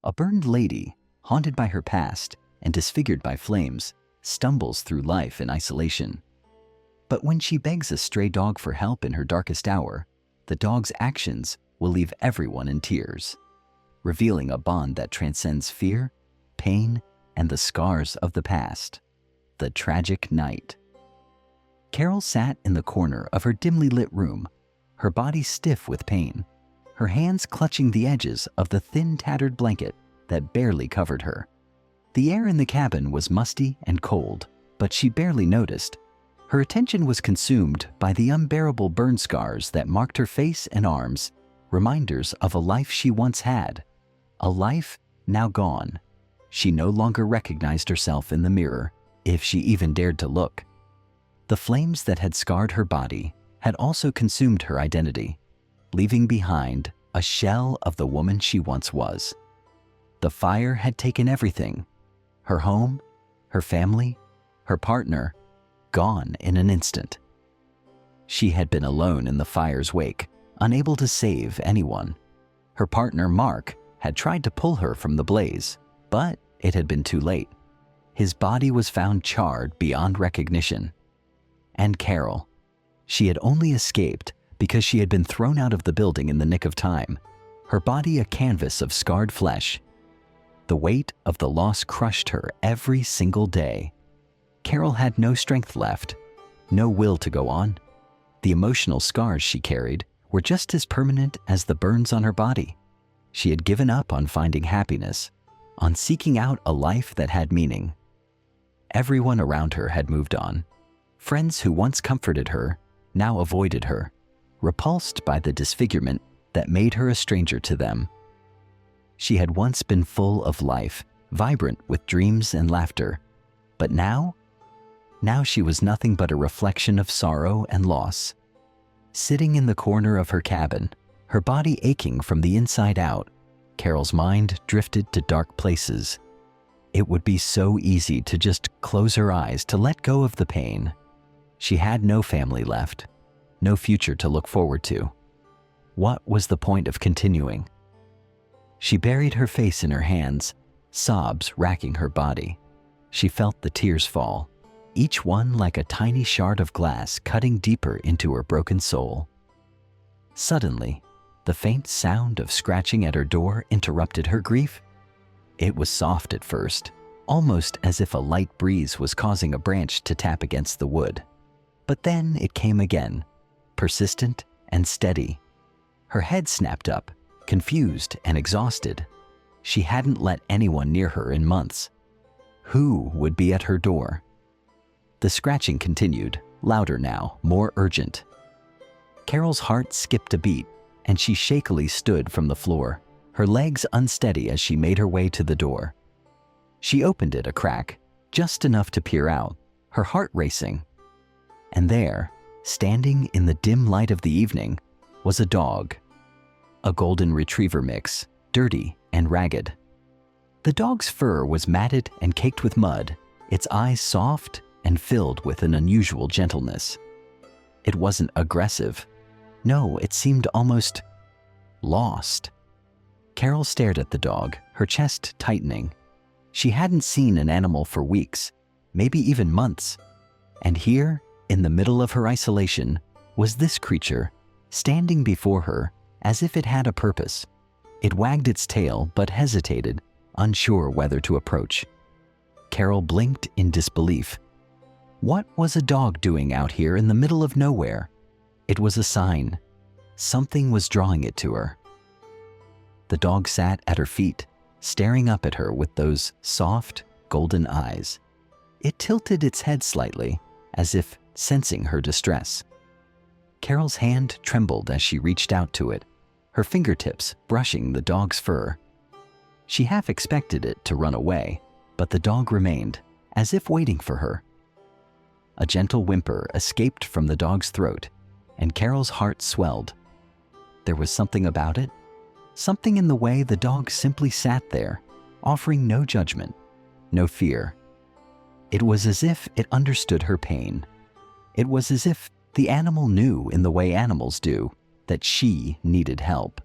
A burned lady, haunted by her past and disfigured by flames, stumbles through life in isolation. But when she begs a stray dog for help in her darkest hour, the dog's actions will leave everyone in tears, revealing a bond that transcends fear, pain, and the scars of the past. The tragic night. Carol sat in the corner of her dimly lit room, her body stiff with pain, her hands clutching the edges of the thin, tattered blanket that barely covered her. The air in the cabin was musty and cold, but she barely noticed. Her attention was consumed by the unbearable burn scars that marked her face and arms, reminders of a life she once had, a life now gone. She no longer recognized herself in the mirror, if she even dared to look. The flames that had scarred her body had also consumed her identity, leaving behind a shell of the woman she once was. The fire had taken everything: her home, her family, her partner, gone in an instant. She had been alone in the fire's wake, unable to save anyone. Her partner, Mark, had tried to pull her from the blaze, but it had been too late. His body was found charred beyond recognition. And Carol, she had only escaped because she had been thrown out of the building in the nick of time, her body a canvas of scarred flesh. The weight of the loss crushed her every single day. Carol had no strength left, no will to go on. The emotional scars she carried were just as permanent as the burns on her body. She had given up on finding happiness, on seeking out a life that had meaning. Everyone around her had moved on. Friends who once comforted her now avoided her, repulsed by the disfigurement that made her a stranger to them. She had once been full of life, vibrant with dreams and laughter, but now she was nothing but a reflection of sorrow and loss. Sitting in the corner of her cabin, her body aching from the inside out, Carol's mind drifted to dark places. It would be so easy to just close her eyes, to let go of the pain. She had no family left, no future to look forward to. What was the point of continuing? She buried her face in her hands, sobs racking her body. She felt the tears fall, each one like a tiny shard of glass cutting deeper into her broken soul. Suddenly, the faint sound of scratching at her door interrupted her grief. It was soft at first, almost as if a light breeze was causing a branch to tap against the wood. But then it came again, persistent and steady. Her head snapped up, confused and exhausted. She hadn't let anyone near her in months. Who would be at her door? The scratching continued, louder now, more urgent. Carol's heart skipped a beat, and she shakily stood from the floor, her legs unsteady as she made her way to the door. She opened it a crack, just enough to peer out, her heart racing. And there, standing in the dim light of the evening, was a dog. A golden retriever mix, dirty and ragged. The dog's fur was matted and caked with mud, its eyes soft and filled with an unusual gentleness. It wasn't aggressive. No, it seemed almost lost. Carol stared at the dog, her chest tightening. She hadn't seen an animal for weeks, maybe even months. And here, in the middle of her isolation, was this creature, standing before her as if it had a purpose. It wagged its tail but hesitated, unsure whether to approach. Carol blinked in disbelief. What was a dog doing out here in the middle of nowhere? It was a sign. Something was drawing it to her. The dog sat at her feet, staring up at her with those soft, golden eyes. It tilted its head slightly, as if sensing her distress. Carol's hand trembled as she reached out to it, her fingertips brushing the dog's fur. She half expected it to run away, but the dog remained, as if waiting for her. A gentle whimper escaped from the dog's throat, and Carol's heart swelled. There was something about it, something in the way the dog simply sat there, offering no judgment, no fear. It was as if it understood her pain. It was as if the animal knew in the way animals do that she needed help.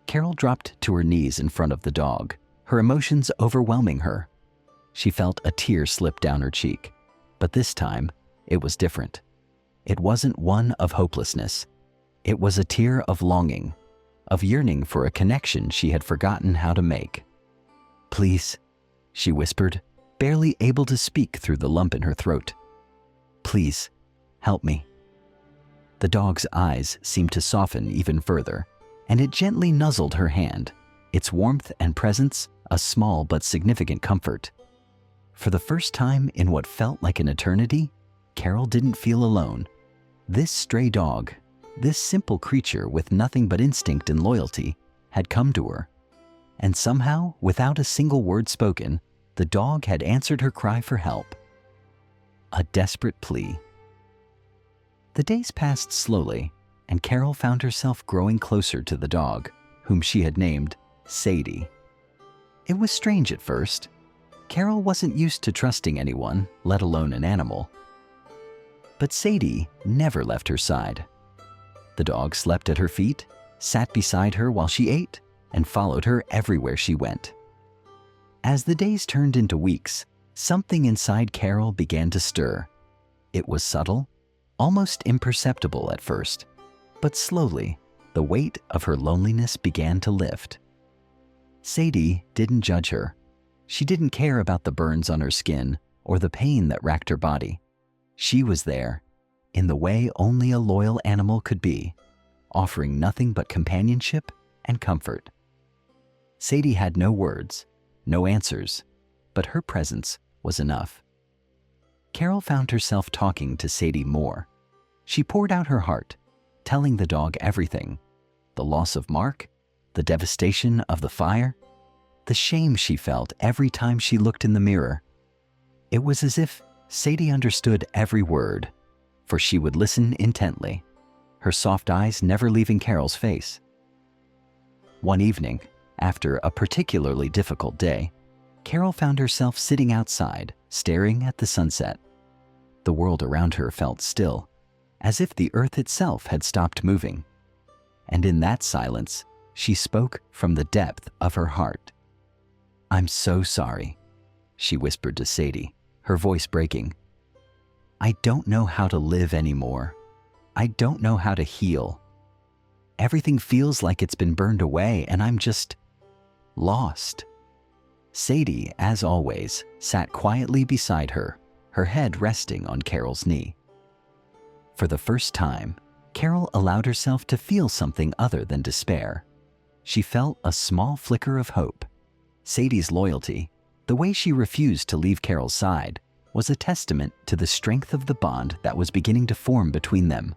Carol dropped to her knees in front of the dog, her emotions overwhelming her. She felt a tear slip down her cheek, but this time it was different. It wasn't one of hopelessness. It was a tear of longing, of yearning for a connection she had forgotten how to make. "Please," she whispered, barely able to speak through the lump in her throat. "Please, help me." The dog's eyes seemed to soften even further, and it gently nuzzled her hand, its warmth and presence a small but significant comfort. For the first time in what felt like an eternity, Carol didn't feel alone. This stray dog, this simple creature with nothing but instinct and loyalty, had come to her. And somehow, without a single word spoken, the dog had answered her cry for help. A desperate plea. The days passed slowly, and Carol found herself growing closer to the dog, whom she had named Sadie. It was strange at first. Carol wasn't used to trusting anyone, let alone an animal. But Sadie never left her side. The dog slept at her feet, sat beside her while she ate, and followed her everywhere she went. As the days turned into weeks, something inside Carol began to stir. It was subtle, almost imperceptible at first, but slowly, the weight of her loneliness began to lift. Sadie didn't judge her. She didn't care about the burns on her skin or the pain that racked her body. She was there, in the way only a loyal animal could be, offering nothing but companionship and comfort. Sadie had no words, no answers, but her presence was enough. Carol found herself talking to Sadie more. She poured out her heart, telling the dog everything: the loss of Mark, the devastation of the fire, the shame she felt every time she looked in the mirror. It was as if Sadie understood every word, for she would listen intently, her soft eyes never leaving Carol's face. One evening, after a particularly difficult day, Carol found herself sitting outside, staring at the sunset. The world around her felt still, as if the earth itself had stopped moving. And in that silence, she spoke from the depth of her heart. "I'm so sorry," she whispered to Sadie, her voice breaking. "I don't know how to live anymore. I don't know how to heal. Everything feels like it's been burned away, and I'm just lost." Sadie, as always, sat quietly beside her, her head resting on Carol's knee. For the first time, Carol allowed herself to feel something other than despair. She felt a small flicker of hope. Sadie's loyalty, the way she refused to leave Carol's side, was a testament to the strength of the bond that was beginning to form between them.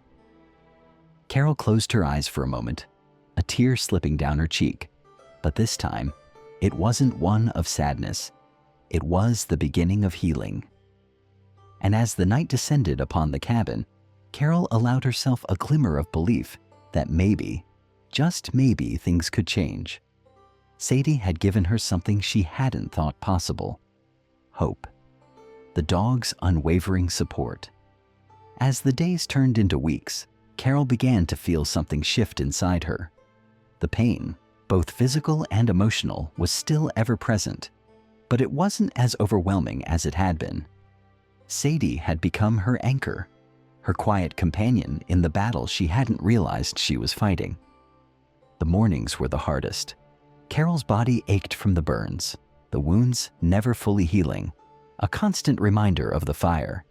Carol closed her eyes for a moment, a tear slipping down her cheek, but this time, it wasn't one of sadness. It was the beginning of healing. And as the night descended upon the cabin, Carol allowed herself a glimmer of belief that maybe, just maybe, things could change. Sadie had given her something she hadn't thought possible: hope. The dog's unwavering support. As the days turned into weeks, Carol began to feel something shift inside her. The pain, both physical and emotional, was still ever present, but it wasn't as overwhelming as it had been. Sadie had become her anchor, her quiet companion in the battle she hadn't realized she was fighting. The mornings were the hardest. Carol's body ached from the burns, the wounds never fully healing, a constant reminder of the fire.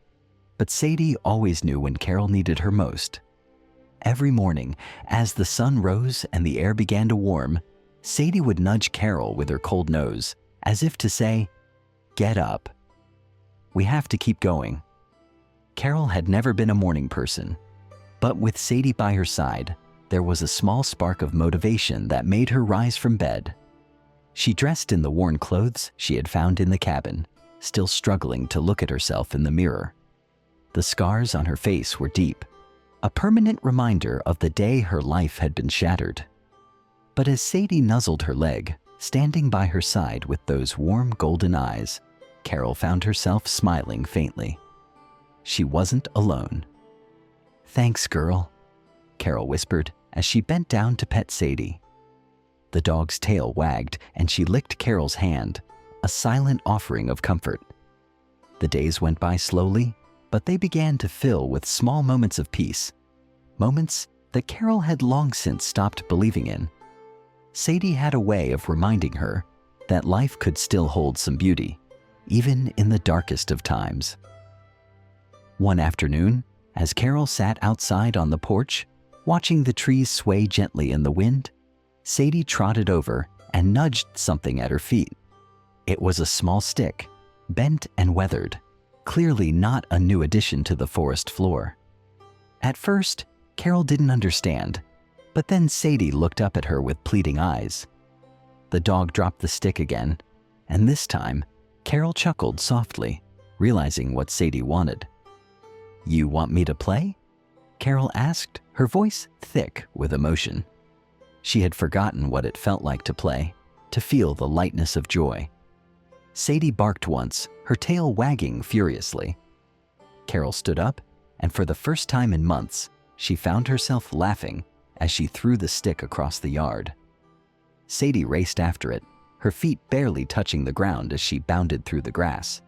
But Sadie always knew when Carol needed her most. Every morning, as the sun rose and the air began to warm, Sadie would nudge Carol with her cold nose, as if to say, "Get up. We have to keep going." Carol had never been a morning person, but with Sadie by her side, there was a small spark of motivation that made her rise from bed. She dressed in the worn clothes she had found in the cabin, still struggling to look at herself in the mirror. The scars on her face were deep, a permanent reminder of the day her life had been shattered. But as Sadie nuzzled her leg, standing by her side with those warm golden eyes, Carol found herself smiling faintly. She wasn't alone. "Thanks, girl," Carol whispered as she bent down to pet Sadie. The dog's tail wagged and she licked Carol's hand, a silent offering of comfort. The days went by slowly, but they began to fill with small moments of peace, moments that Carol had long since stopped believing in. Sadie had a way of reminding her that life could still hold some beauty, even in the darkest of times. One afternoon, as Carol sat outside on the porch, watching the trees sway gently in the wind, Sadie trotted over and nudged something at her feet. It was a small stick, bent and weathered, clearly not a new addition to the forest floor. At first, Carol didn't understand, but then Sadie looked up at her with pleading eyes. The dog dropped the stick again, and this time, Carol chuckled softly, realizing what Sadie wanted. "You want me to play?" Carol asked, her voice thick with emotion. She had forgotten what it felt like to play, to feel the lightness of joy. Sadie barked once, her tail wagging furiously. Carol stood up, and for the first time in months, she found herself laughing as she threw the stick across the yard. Sadie raced after it, her feet barely touching the ground as she bounded through the grass.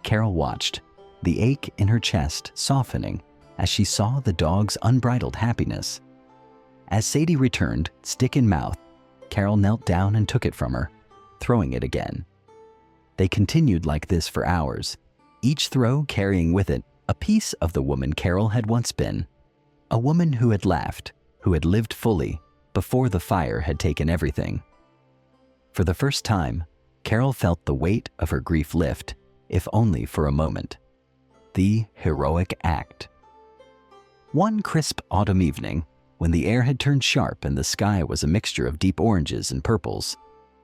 Carol watched, the ache in her chest softening as she saw the dog's unbridled happiness. As Sadie returned, stick in mouth, Carol knelt down and took it from her, throwing it again. They continued like this for hours, each throw carrying with it a piece of the woman Carol had once been, a woman who had laughed, who had lived fully before the fire had taken everything. For the first time, Carol felt the weight of her grief lift, if only for a moment. The heroic act. One crisp autumn evening, when the air had turned sharp and the sky was a mixture of deep oranges and purples,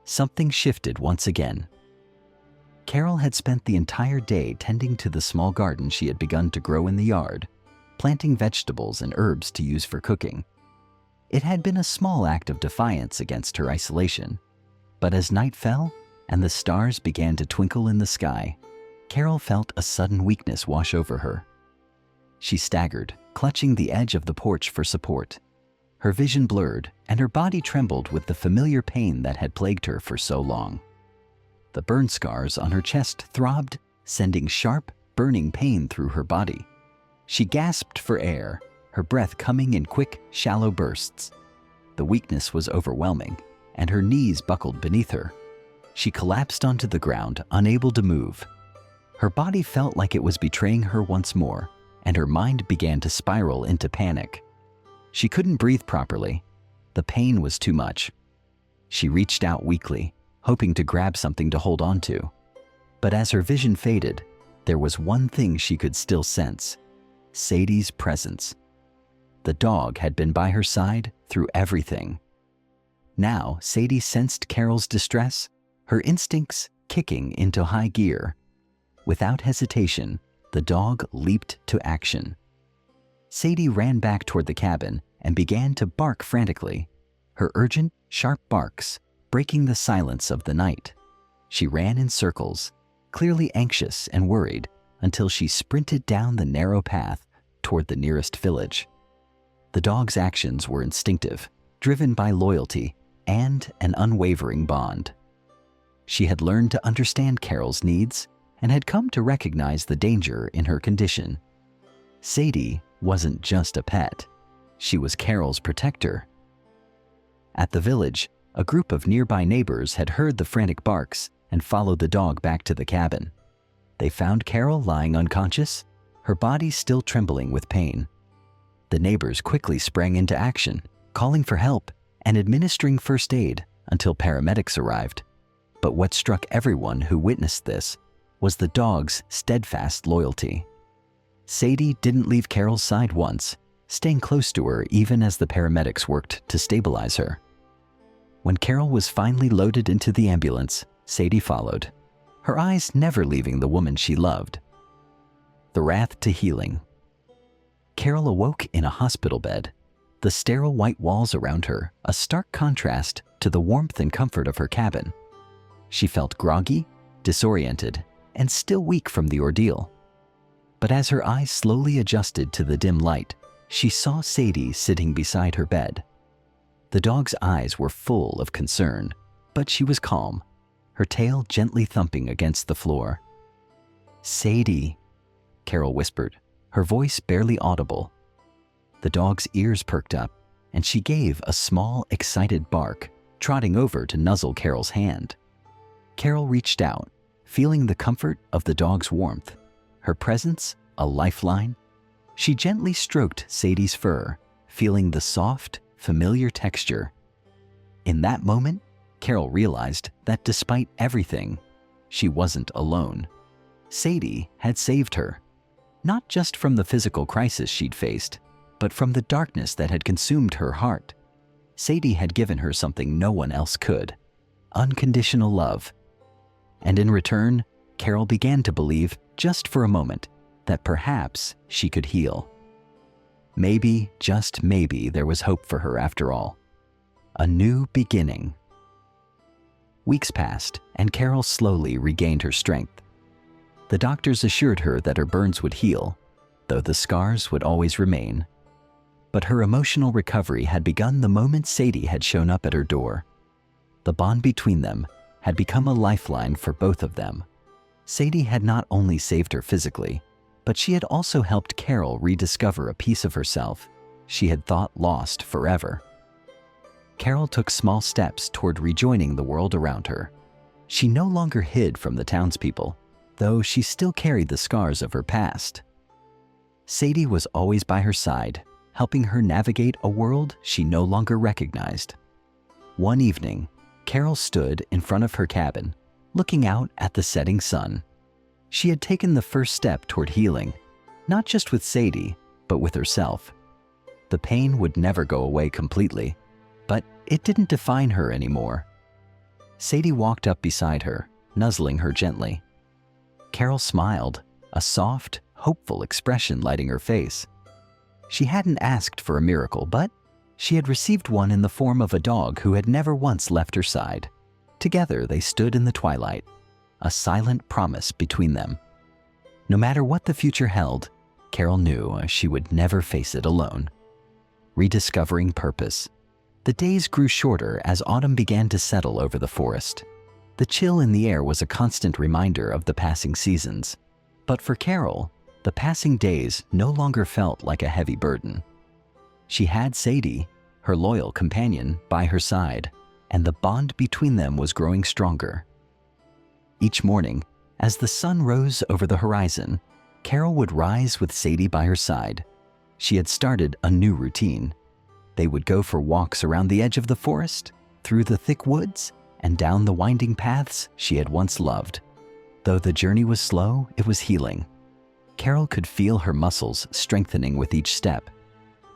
something shifted once again. Carol had spent the entire day tending to the small garden she had begun to grow in the yard, planting vegetables and herbs to use for cooking. It had been a small act of defiance against her isolation, but as night fell and the stars began to twinkle in the sky, Carol felt a sudden weakness wash over her. She staggered, clutching the edge of the porch for support. Her vision blurred, and her body trembled with the familiar pain that had plagued her for so long. The burn scars on her chest throbbed, sending sharp, burning pain through her body. She gasped for air, her breath coming in quick, shallow bursts. The weakness was overwhelming, and her knees buckled beneath her. She collapsed onto the ground, unable to move. Her body felt like it was betraying her once more, and her mind began to spiral into panic. She couldn't breathe properly. The pain was too much. She reached out weakly, hoping to grab something to hold on to. But as her vision faded, there was one thing she could still sense: Sadie's presence. The dog had been by her side through everything. Now Sadie sensed Carol's distress, her instincts kicking into high gear. Without hesitation, the dog leaped to action. Sadie ran back toward the cabin and began to bark frantically, her urgent, sharp barks breaking the silence of the night. She ran in circles, clearly anxious and worried, until she sprinted down the narrow path toward the nearest village. The dog's actions were instinctive, driven by loyalty and an unwavering bond. She had learned to understand Carol's needs and had come to recognize the danger in her condition. Sadie wasn't just a pet. She was Carol's protector. At the village, a group of nearby neighbors had heard the frantic barks and followed the dog back to the cabin. They found Carol lying unconscious, her body still trembling with pain. The neighbors quickly sprang into action, calling for help and administering first aid until paramedics arrived. But what struck everyone who witnessed this was the dog's steadfast loyalty. Sadie didn't leave Carol's side once, staying close to her even as the paramedics worked to stabilize her. When Carol was finally loaded into the ambulance, Sadie followed, her eyes never leaving the woman she loved. The wrath to healing. Carol awoke in a hospital bed, the sterile white walls around her a stark contrast to the warmth and comfort of her cabin. She felt groggy, disoriented, and still weak from the ordeal. But as her eyes slowly adjusted to the dim light, she saw Sadie sitting beside her bed. The dog's eyes were full of concern, but she was calm, her tail gently thumping against the floor. "Sadie," Carol whispered, her voice barely audible. The dog's ears perked up, and she gave a small, excited bark, trotting over to nuzzle Carol's hand. Carol reached out, feeling the comfort of the dog's warmth, her presence a lifeline. She gently stroked Sadie's fur, feeling the soft, familiar texture. In that moment, Carol realized that despite everything, she wasn't alone. Sadie had saved her, not just from the physical crisis she'd faced, but from the darkness that had consumed her heart. Sadie had given her something no one else could: unconditional love. And in return, Carol began to believe, just for a moment, that perhaps she could heal. Maybe, just maybe, there was hope for her after all. A new beginning. Weeks passed, and Carol slowly regained her strength. The doctors assured her that her burns would heal, though the scars would always remain. But her emotional recovery had begun the moment Sadie had shown up at her door. The bond between them had become a lifeline for both of them. Sadie had not only saved her physically, but she had also helped Carol rediscover a piece of herself she had thought lost forever. Carol took small steps toward rejoining the world around her. She no longer hid from the townspeople, though she still carried the scars of her past. Sadie was always by her side, helping her navigate a world she no longer recognized. One evening, Carol stood in front of her cabin, looking out at the setting sun. She had taken the first step toward healing, not just with Sadie, but with herself. The pain would never go away completely, but it didn't define her anymore. Sadie walked up beside her, nuzzling her gently. Carol smiled, a soft, hopeful expression lighting her face. She hadn't asked for a miracle, but she had received one in the form of a dog who had never once left her side. Together they stood in the twilight, a silent promise between them. No matter what the future held, Carol knew she would never face it alone. Rediscovering purpose. The days grew shorter as autumn began to settle over the forest. The chill in the air was a constant reminder of the passing seasons. But for Carol, the passing days no longer felt like a heavy burden. She had Sadie, her loyal companion, by her side, and the bond between them was growing stronger. Each morning, as the sun rose over the horizon, Carol would rise with Sadie by her side. She had started a new routine. They would go for walks around the edge of the forest, through the thick woods, and down the winding paths she had once loved. Though the journey was slow, it was healing. Carol could feel her muscles strengthening with each step.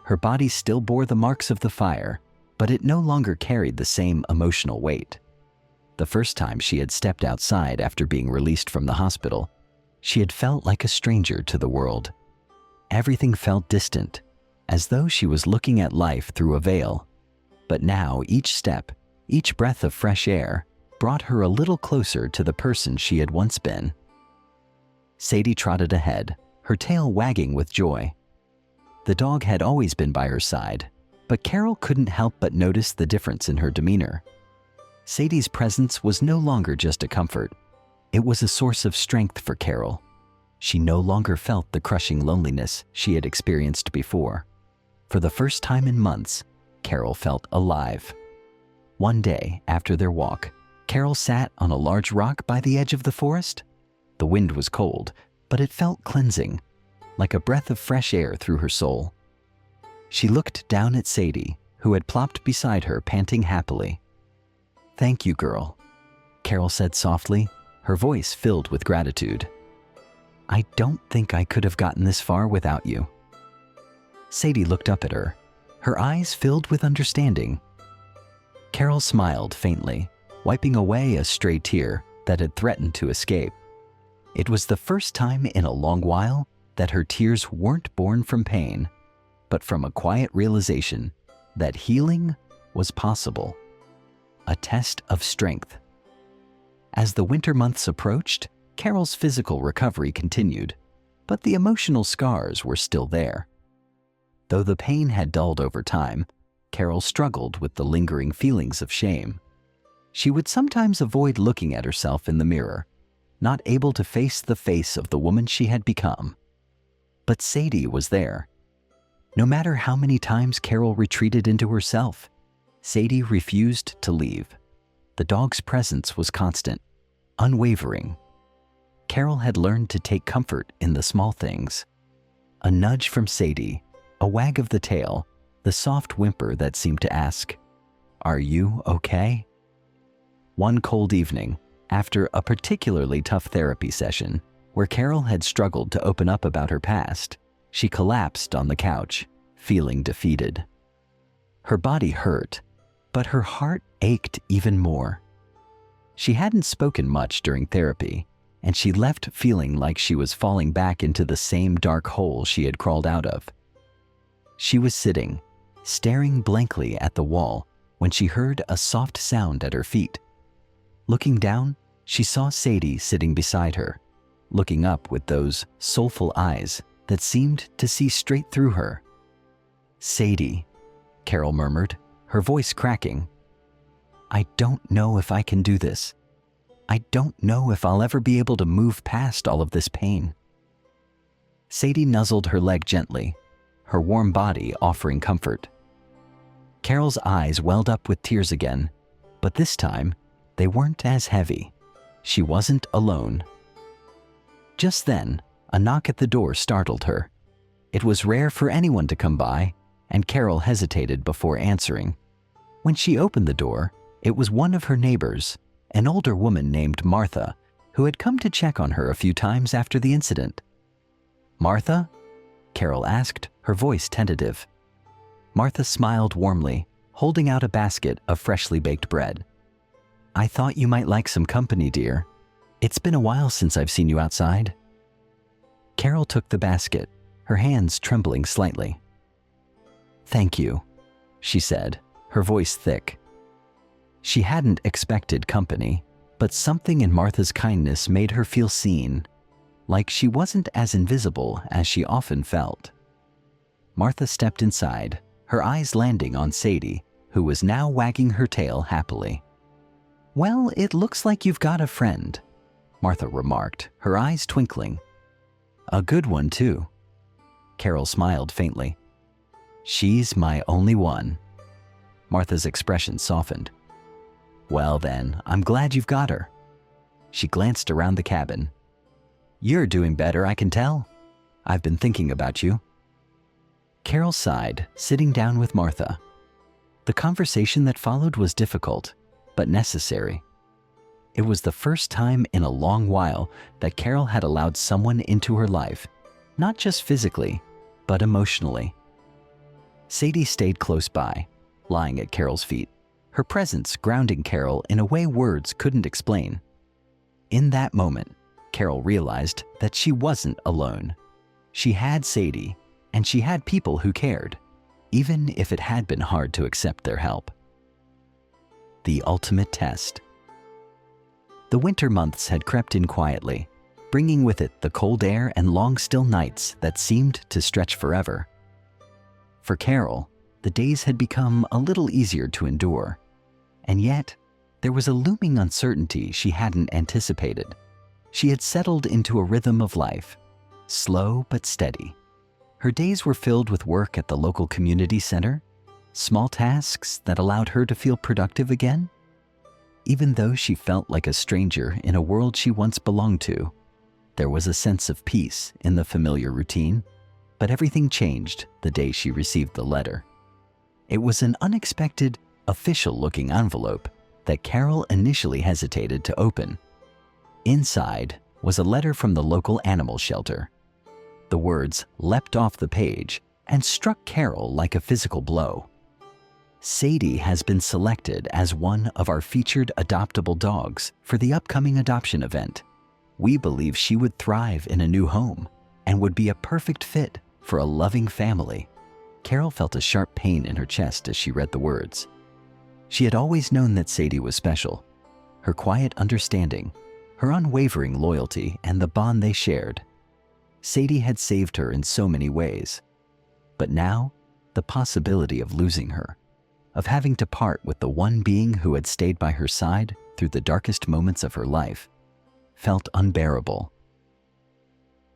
Her body still bore the marks of the fire, but it no longer carried the same emotional weight. The first time she had stepped outside after being released from the hospital, she had felt like a stranger to the world. Everything felt distant, as though she was looking at life through a veil. But now each step, each breath of fresh air, brought her a little closer to the person she had once been. Sadie trotted ahead, her tail wagging with joy. The dog had always been by her side, but Carol couldn't help but notice the difference in her demeanor. Sadie's presence was no longer just a comfort. It was a source of strength for Carol. She no longer felt the crushing loneliness she had experienced before. For the first time in months, Carol felt alive. One day, after their walk, Carol sat on a large rock by the edge of the forest. The wind was cold, but it felt cleansing, like a breath of fresh air through her soul. She looked down at Sadie, who had plopped beside her, panting happily. "Thank you, girl," Carol said softly, her voice filled with gratitude. "I don't think I could have gotten this far without you." Sadie looked up at her, her eyes filled with understanding. Carol smiled faintly, wiping away a stray tear that had threatened to escape. It was the first time in a long while that her tears weren't born from pain, but from a quiet realization that healing was possible. A test of strength. As the winter months approached, Carol's physical recovery continued, but the emotional scars were still there. Though the pain had dulled over time, Carol struggled with the lingering feelings of shame. She would sometimes avoid looking at herself in the mirror, not able to face the face of the woman she had become. But Sadie was there. No matter how many times Carol retreated into herself, Sadie refused to leave. The dog's presence was constant, unwavering. Carol had learned to take comfort in the small things. A nudge from Sadie, a wag of the tail, the soft whimper that seemed to ask, "Are you okay?" One cold evening, after a particularly tough therapy session, where Carol had struggled to open up about her past, she collapsed on the couch, feeling defeated. Her body hurt, but her heart ached even more. She hadn't spoken much during therapy, and she left feeling like she was falling back into the same dark hole she had crawled out of. She was sitting, staring blankly at the wall, when she heard a soft sound at her feet. Looking down, she saw Sadie sitting beside her, looking up with those soulful eyes that seemed to see straight through her. "Sadie," Carol murmured, her voice cracking. "I don't know if I can do this. I don't know if I'll ever be able to move past all of this pain." Sadie nuzzled her leg gently, her warm body offering comfort. Carol's eyes welled up with tears again, but this time, they weren't as heavy. She wasn't alone. Just then, a knock at the door startled her. It was rare for anyone to come by, and Carol hesitated before answering. When she opened the door, it was one of her neighbors, an older woman named Martha, who had come to check on her a few times after the incident. "Martha?" Carol asked, her voice tentative. Martha smiled warmly, holding out a basket of freshly baked bread. "I thought you might like some company, dear. It's been a while since I've seen you outside." Carol took the basket, her hands trembling slightly. "Thank you," she said, her voice thick. She hadn't expected company, but something in Martha's kindness made her feel seen, like she wasn't as invisible as she often felt. Martha stepped inside, her eyes landing on Sadie, who was now wagging her tail happily. "Well, it looks like you've got a friend," Martha remarked, her eyes twinkling. "A good one, too." Carol smiled faintly. "She's my only one." Martha's expression softened. "Well then, I'm glad you've got her." She glanced around the cabin. "You're doing better, I can tell. I've been thinking about you." Carol sighed, sitting down with Martha. The conversation that followed was difficult, but necessary. It was the first time in a long while that Carol had allowed someone into her life, not just physically, but emotionally. Sadie stayed close by, lying at Carol's feet, her presence grounding Carol in a way words couldn't explain. In that moment, Carol realized that she wasn't alone. She had Sadie, and she had people who cared, even if it had been hard to accept their help. The ultimate test. The winter months had crept in quietly, bringing with it the cold air and long still nights that seemed to stretch forever. For Carol, the days had become a little easier to endure, and yet there was a looming uncertainty she hadn't anticipated. She had settled into a rhythm of life, slow but steady. Her days were filled with work at the local community center, small tasks that allowed her to feel productive again. Even though she felt like a stranger in a world she once belonged to, there was a sense of peace in the familiar routine. But everything changed the day she received the letter. It was an unexpected, official-looking envelope that Carol initially hesitated to open. Inside was a letter from the local animal shelter. The words leapt off the page and struck Carol like a physical blow. "Sadie has been selected as one of our featured adoptable dogs for the upcoming adoption event. We believe she would thrive in a new home and would be a perfect fit for a loving family." Carol felt a sharp pain in her chest as she read the words. She had always known that Sadie was special. Her quiet understanding, her unwavering loyalty, and the bond they shared. Sadie had saved her in so many ways. But now, the possibility of losing her, of having to part with the one being who had stayed by her side through the darkest moments of her life, felt unbearable.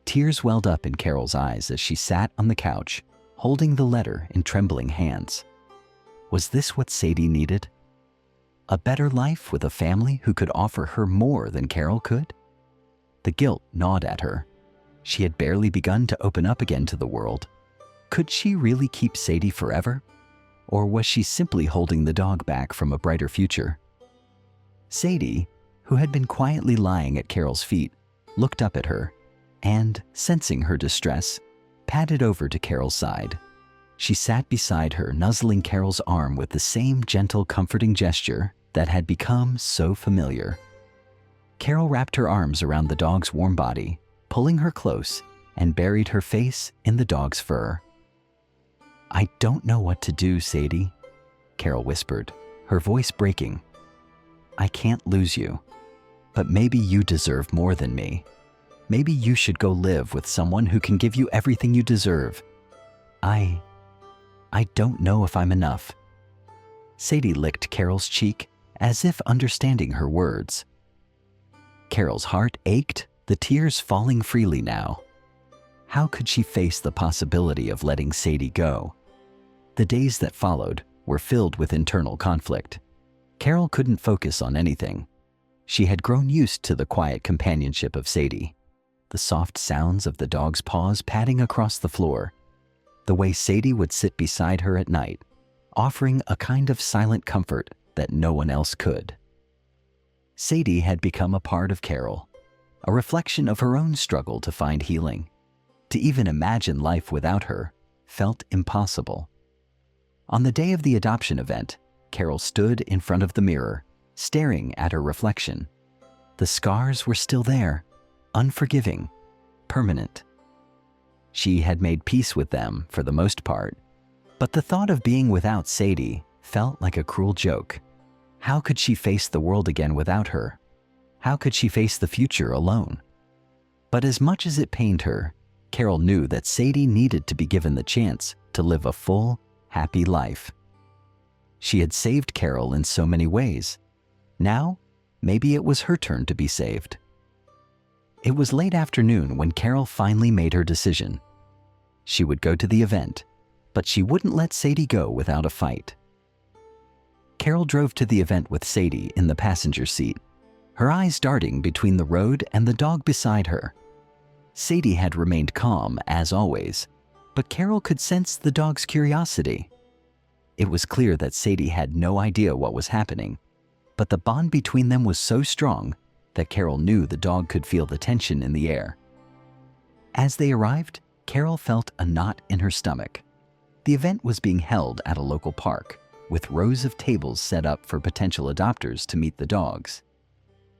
Tears welled up in Carol's eyes as she sat on the couch, holding the letter in trembling hands. Was this what Sadie needed? A better life with a family who could offer her more than Carol could? The guilt gnawed at her. She had barely begun to open up again to the world. Could she really keep Sadie forever? Or was she simply holding the dog back from a brighter future? Sadie, who had been quietly lying at Carol's feet, looked up at her and, sensing her distress, padded over to Carol's side. She sat beside her, nuzzling Carol's arm with the same gentle, comforting gesture that had become so familiar. Carol wrapped her arms around the dog's warm body, pulling her close, and buried her face in the dog's fur. "I don't know what to do, Sadie," Carol whispered, her voice breaking. "I can't lose you, but maybe you deserve more than me. Maybe you should go live with someone who can give you everything you deserve. I don't know if I'm enough." Sadie licked Carol's cheek as if understanding her words. Carol's heart ached, the tears falling freely now. How could she face the possibility of letting Sadie go? The days that followed were filled with internal conflict. Carol couldn't focus on anything. She had grown used to the quiet companionship of Sadie, the soft sounds of the dog's paws padding across the floor, the way Sadie would sit beside her at night, offering a kind of silent comfort that no one else could. Sadie had become a part of Carol, a reflection of her own struggle to find healing. To even imagine life without her felt impossible. On the day of the adoption event, Carol stood in front of the mirror, staring at her reflection. The scars were still there, unforgiving, permanent. She had made peace with them for the most part, but the thought of being without Sadie felt like a cruel joke. How could she face the world again without her? How could she face the future alone? But as much as it pained her, Carol knew that Sadie needed to be given the chance to live a full, happy life. She had saved Carol in so many ways. Now, maybe it was her turn to be saved. It was late afternoon when Carol finally made her decision. She would go to the event, but she wouldn't let Sadie go without a fight. Carol drove to the event with Sadie in the passenger seat, her eyes darting between the road and the dog beside her. Sadie had remained calm, as always, but Carol could sense the dog's curiosity. It was clear that Sadie had no idea what was happening, but the bond between them was so strong that Carol knew the dog could feel the tension in the air. As they arrived, Carol felt a knot in her stomach. The event was being held at a local park, with rows of tables set up for potential adopters to meet the dogs.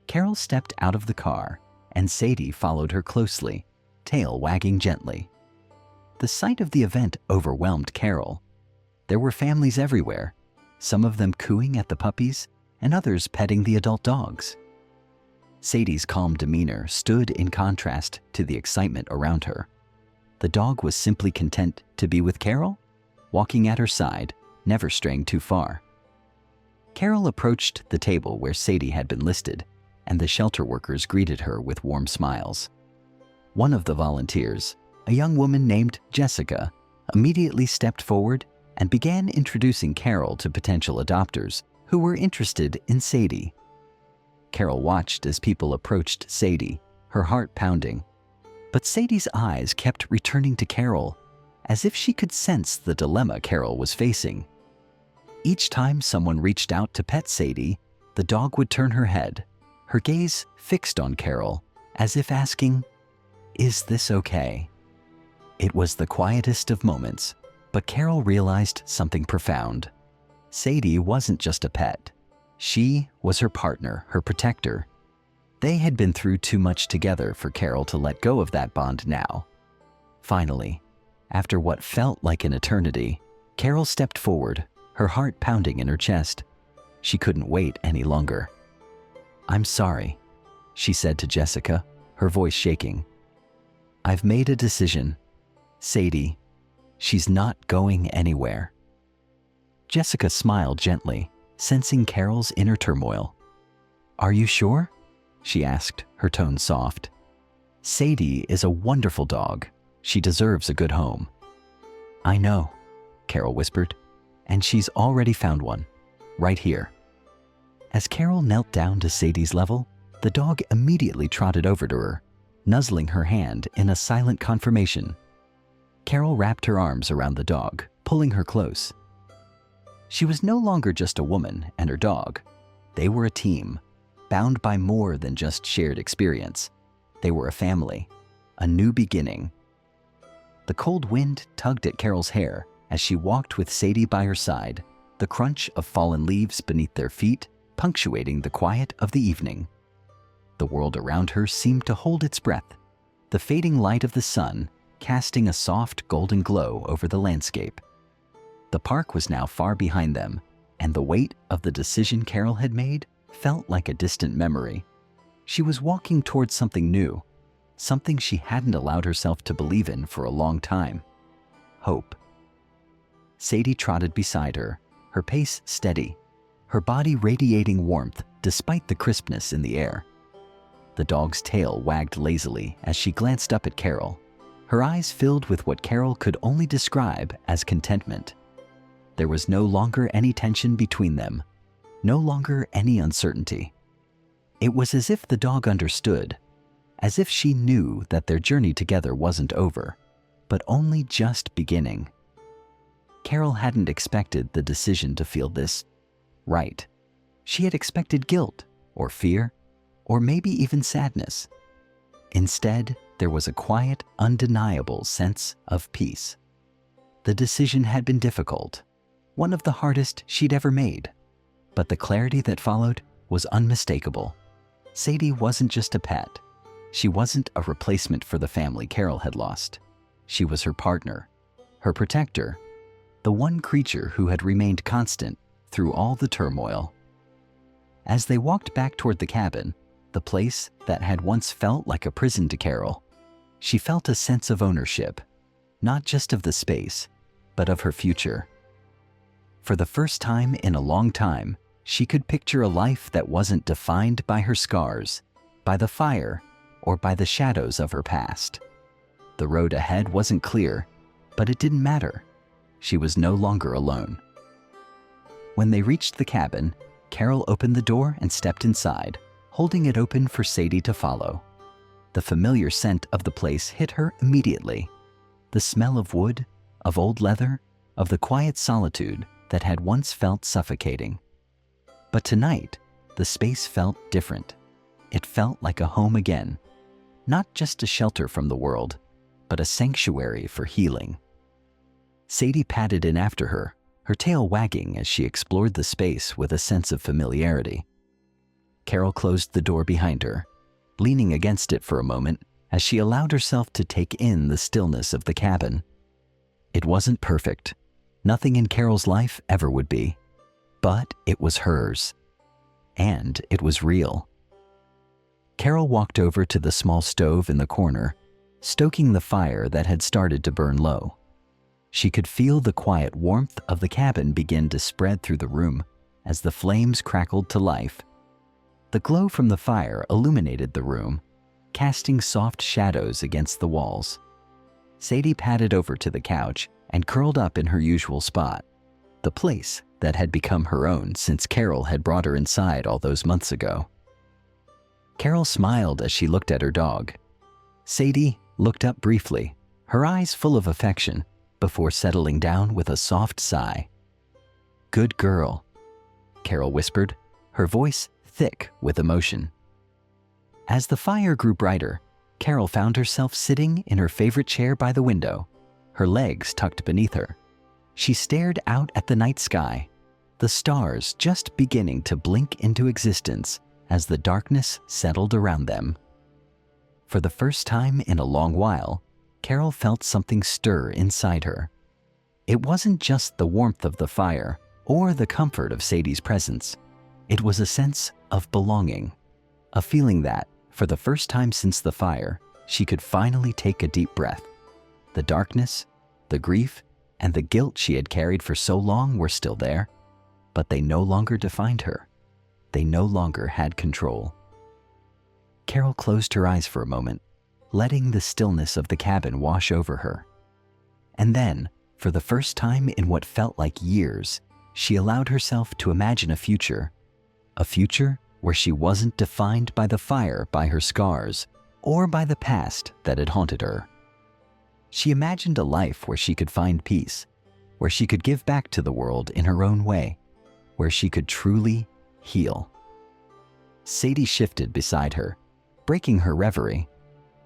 Carol stepped out of the car, and Sadie followed her closely, tail wagging gently. The sight of the event overwhelmed Carol. There were families everywhere, some of them cooing at the puppies and others petting the adult dogs. Sadie's calm demeanor stood in contrast to the excitement around her. The dog was simply content to be with Carol, walking at her side, never straying too far. Carol approached the table where Sadie had been listed, and the shelter workers greeted her with warm smiles. One of the volunteers, a young woman named Jessica, immediately stepped forward and began introducing Carol to potential adopters who were interested in Sadie. Carol watched as people approached Sadie, her heart pounding. But Sadie's eyes kept returning to Carol, as if she could sense the dilemma Carol was facing. Each time someone reached out to pet Sadie, the dog would turn her head, her gaze fixed on Carol, as if asking, "Is this okay?" It was the quietest of moments, but Carol realized something profound. Sadie wasn't just a pet. She was her partner, her protector. They had been through too much together for Carol to let go of that bond now. Finally, after what felt like an eternity, Carol stepped forward, her heart pounding in her chest. She couldn't wait any longer. "I'm sorry," she said to Jessica, her voice shaking. "I've made a decision. Sadie, she's not going anywhere." Jessica smiled gently, sensing Carol's inner turmoil. "Are you sure?" she asked, her tone soft. "Sadie is a wonderful dog. She deserves a good home." "I know," Carol whispered, "and she's already found one, right here." As Carol knelt down to Sadie's level, the dog immediately trotted over to her, nuzzling her hand in a silent confirmation. Carol wrapped her arms around the dog, pulling her close. She was no longer just a woman and her dog. They were a team, bound by more than just shared experience. They were a family, a new beginning. The cold wind tugged at Carol's hair as she walked with Sadie by her side, the crunch of fallen leaves beneath their feet punctuating the quiet of the evening. The world around her seemed to hold its breath, the fading light of the sun casting a soft golden glow over the landscape. The park was now far behind them, and the weight of the decision Carol had made felt like a distant memory. She was walking towards something new, something she hadn't allowed herself to believe in for a long time. Hope. Sadie trotted beside her, her pace steady, her body radiating warmth despite the crispness in the air. The dog's tail wagged lazily as she glanced up at Carol, her eyes filled with what Carol could only describe as contentment. There was no longer any tension between them, no longer any uncertainty. It was as if the dog understood, as if she knew that their journey together wasn't over, but only just beginning. Carol hadn't expected the decision to feel this right. She had expected guilt, or fear, or maybe even sadness. Instead, there was a quiet, undeniable sense of peace. The decision had been difficult, one of the hardest she'd ever made, but the clarity that followed was unmistakable. Sadie wasn't just a pet. She wasn't a replacement for the family Carol had lost. She was her partner, her protector, the one creature who had remained constant through all the turmoil. As they walked back toward the cabin, the place that had once felt like a prison to Carol, she felt a sense of ownership, not just of the space, but of her future. For the first time in a long time, she could picture a life that wasn't defined by her scars, by the fire, or by the shadows of her past. The road ahead wasn't clear, but it didn't matter. She was no longer alone. When they reached the cabin, Carol opened the door and stepped inside, holding it open for Sadie to follow. The familiar scent of the place hit her immediately. The smell of wood, of old leather, of the quiet solitude that had once felt suffocating. But tonight, the space felt different. It felt like a home again, not just a shelter from the world, but a sanctuary for healing. Sadie padded in after her, her tail wagging as she explored the space with a sense of familiarity. Carol closed the door behind her, leaning against it for a moment as she allowed herself to take in the stillness of the cabin. It wasn't perfect. Nothing in Carol's life ever would be. But it was hers. And it was real. Carol walked over to the small stove in the corner, stoking the fire that had started to burn low. She could feel the quiet warmth of the cabin begin to spread through the room as the flames crackled to life. The glow from the fire illuminated the room, casting soft shadows against the walls. Sadie padded over to the couch and curled up in her usual spot, the place that had become her own since Carol had brought her inside all those months ago. Carol smiled as she looked at her dog. Sadie looked up briefly, her eyes full of affection, before settling down with a soft sigh. "Good girl," Carol whispered, her voice thick with emotion. As the fire grew brighter, Carol found herself sitting in her favorite chair by the window, her legs tucked beneath her. She stared out at the night sky, the stars just beginning to blink into existence as the darkness settled around them. For the first time in a long while, Carol felt something stir inside her. It wasn't just the warmth of the fire or the comfort of Sadie's presence. It was a sense of belonging, a feeling that, for the first time since the fire, she could finally take a deep breath. The darkness, the grief, and the guilt she had carried for so long were still there, but they no longer defined her. They no longer had control. Carol closed her eyes for a moment, letting the stillness of the cabin wash over her. And then, for the first time in what felt like years, she allowed herself to imagine a future where she wasn't defined by the fire, by her scars, or by the past that had haunted her. She imagined a life where she could find peace, where she could give back to the world in her own way, where she could truly heal. Sadie shifted beside her, breaking her reverie.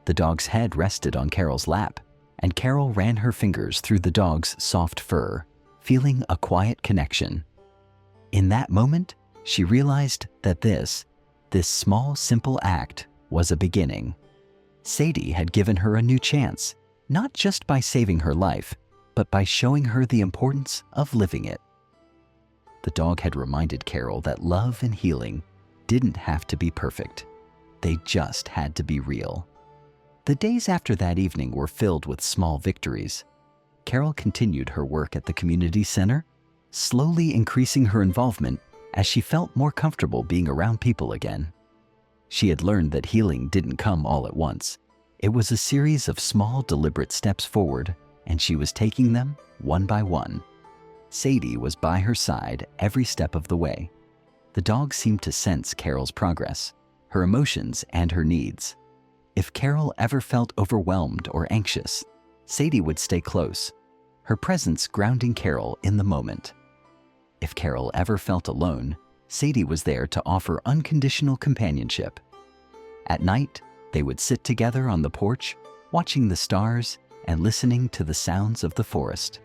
The dog's head rested on Carol's lap, and Carol ran her fingers through the dog's soft fur, feeling a quiet connection. In that moment, she realized that this small, simple act was a beginning. Sadie had given her a new chance, not just by saving her life, but by showing her the importance of living it. The dog had reminded Carol that love and healing didn't have to be perfect. They just had to be real. The days after that evening were filled with small victories. Carol continued her work at the community center, slowly increasing her involvement as she felt more comfortable being around people again. She had learned that healing didn't come all at once. It was a series of small, deliberate steps forward, and she was taking them one by one. Sadie was by her side every step of the way. The dog seemed to sense Carol's progress, her emotions, and her needs. If Carol ever felt overwhelmed or anxious, Sadie would stay close, her presence grounding Carol in the moment. If Carol ever felt alone, Sadie was there to offer unconditional companionship. At night, they would sit together on the porch, watching the stars and listening to the sounds of the forest.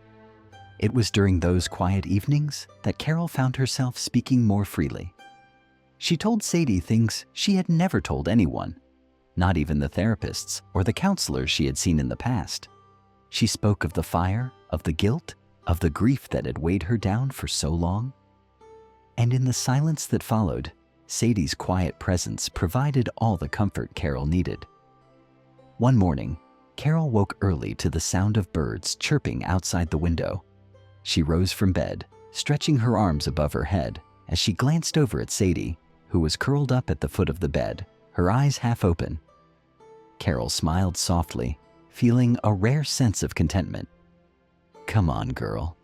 It was during those quiet evenings that Carol found herself speaking more freely. She told Sadie things she had never told anyone, not even the therapists or the counselors she had seen in the past. She spoke of the fire, of the guilt, of the grief that had weighed her down for so long. And in the silence that followed, Sadie's quiet presence provided all the comfort Carol needed. One morning, Carol woke early to the sound of birds chirping outside the window. She rose from bed, stretching her arms above her head as she glanced over at Sadie, who was curled up at the foot of the bed, her eyes half open. Carol smiled softly, feeling a rare sense of contentment. "Come on, girl,"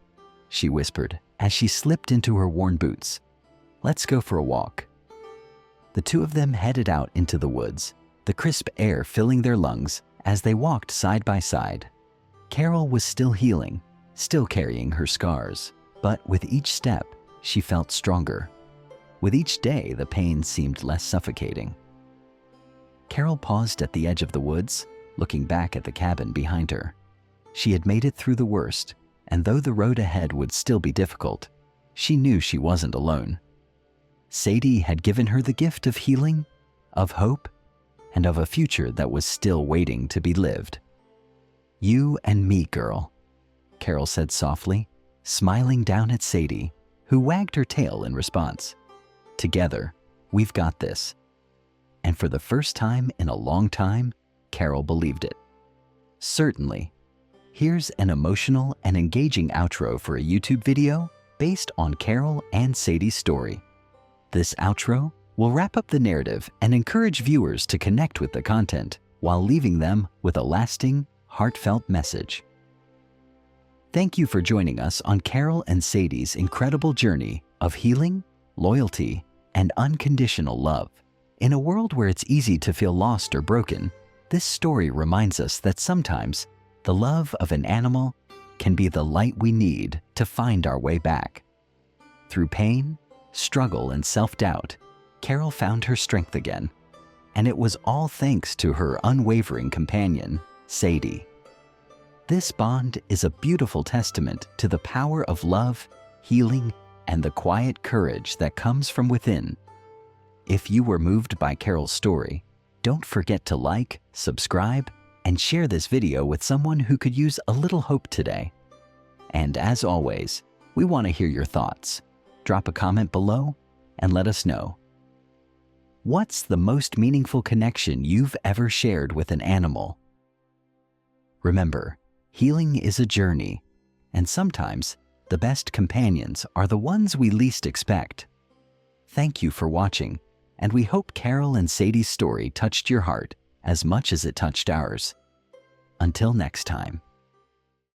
she whispered as she slipped into her worn boots. "Let's go for a walk." The two of them headed out into the woods, the crisp air filling their lungs as they walked side by side. Carol was still healing, still carrying her scars, but with each step, she felt stronger. With each day, the pain seemed less suffocating. Carol paused at the edge of the woods, looking back at the cabin behind her. She had made it through the worst, and though the road ahead would still be difficult, she knew she wasn't alone. Sadie had given her the gift of healing, of hope, and of a future that was still waiting to be lived. "You and me, girl," Carol said softly, smiling down at Sadie, who wagged her tail in response. "Together, we've got this." And for the first time in a long time, Carol believed it. Certainly. Here's an emotional and engaging outro for a YouTube video based on Carol and Sadie's story. This outro will wrap up the narrative and encourage viewers to connect with the content while leaving them with a lasting, heartfelt message. Thank you for joining us on Carol and Sadie's incredible journey of healing, loyalty, and unconditional love. In a world where it's easy to feel lost or broken, this story reminds us that sometimes the love of an animal can be the light we need to find our way back. Through pain, struggle, and self-doubt, Carol found her strength again, and it was all thanks to her unwavering companion, Sadie. This bond is a beautiful testament to the power of love, healing, and the quiet courage that comes from within. If you were moved by Carol's story, don't forget to like, subscribe, and share this video with someone who could use a little hope today. And as always, we want to hear your thoughts. Drop a comment below and let us know. What's the most meaningful connection you've ever shared with an animal? Remember, healing is a journey, And sometimes, the best companions are the ones we least expect. Thank you for watching, and we hope Carol and Sadie's story touched your heart as much as it touched ours. Until next time.